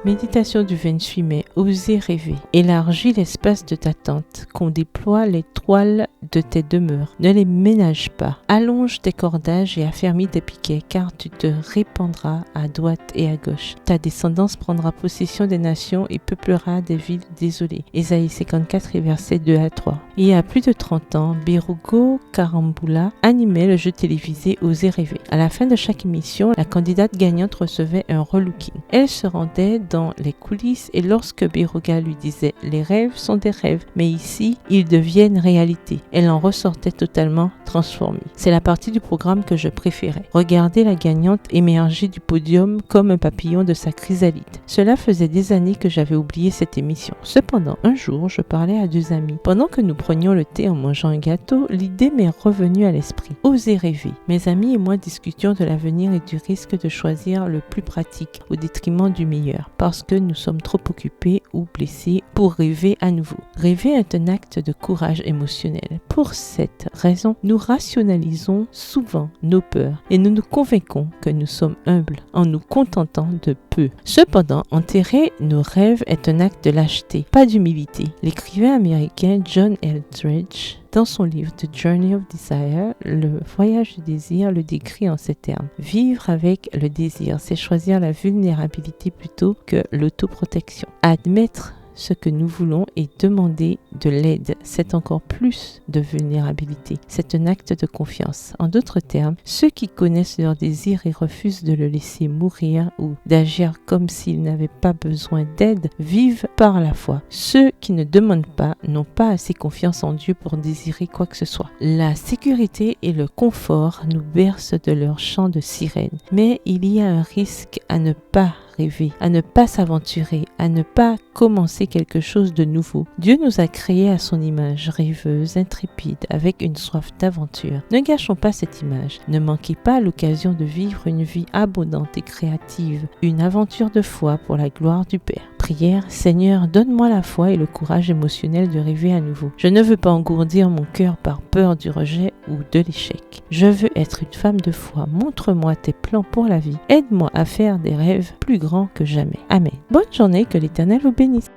Méditation du 28 mai, oser rêver. Élargis l'espace de ta tente, qu'on déploie les toiles de tes demeures. Ne les ménage pas. Allonge tes cordages et affermis tes piquets, car tu te répandras à droite et à gauche. Ta descendance prendra possession des nations et peuplera des villes désolées. Ésaïe 54 et versets 2 à 3. Il y a plus de 30 ans, Birugo Karambula animait le jeu télévisé Oser rêver. À la fin de chaque émission, la candidate gagnante recevait un relooking. Elle se rendait dans les coulisses et lorsque Biruga lui disait « Les rêves sont des rêves, mais ici, ils deviennent réalité », elle en ressortait totalement transformée. C'est la partie du programme que je préférais. Regarder la gagnante émerger du podium comme un papillon de sa chrysalide. Cela faisait des années que j'avais oublié cette émission. Cependant, un jour, je parlais à deux amis. Pendant que nous prenions le thé en mangeant un gâteau, l'idée m'est revenue à l'esprit. Oser rêver. Mes amis et moi discutions de l'avenir et du risque de choisir le plus pratique au détriment du meilleur, parce que nous sommes trop occupés ou blessés pour rêver à nouveau. Rêver est un acte de courage émotionnel. Pour cette raison, nous rationalisons souvent nos peurs et nous nous convainquons que nous sommes humbles en nous contentant de peu. Cependant, enterrer nos rêves est un acte de lâcheté, pas d'humilité. L'écrivain américain John Eldredge, dans son livre The Journey of Desire, le voyage du désir, le décrit en ces termes. Vivre avec le désir, c'est choisir la vulnérabilité plutôt que l'autoprotection. Admettre ce que nous voulons et demander de l'aide, c'est encore plus de vulnérabilité. C'est un acte de confiance. En d'autres termes, ceux qui connaissent leur désir et refusent de le laisser mourir ou d'agir comme s'ils n'avaient pas besoin d'aide vivent par la foi. Ceux qui ne demandent pas n'ont pas assez confiance en Dieu pour désirer quoi que ce soit. La sécurité et le confort nous bercent de leur chant de sirène, mais il y a un risque à ne pas rêver, à ne pas s'aventurer, à ne pas commencer quelque chose de nouveau. Dieu nous a créés à son image, rêveuse, intrépide, avec une soif d'aventure. Ne gâchons pas cette image. Ne manquez pas l'occasion de vivre une vie abondante et créative, une aventure de foi pour la gloire du Père. Prière, Seigneur, donne-moi la foi et le courage émotionnel de rêver à nouveau. Je ne veux pas engourdir mon cœur par peur du rejet ou de l'échec. Je veux être une femme de foi. Montre-moi tes plans pour la vie. Aide-moi à faire des rêves plus grands que jamais. Amen. Bonne journée, que l'Éternel vous bénisse.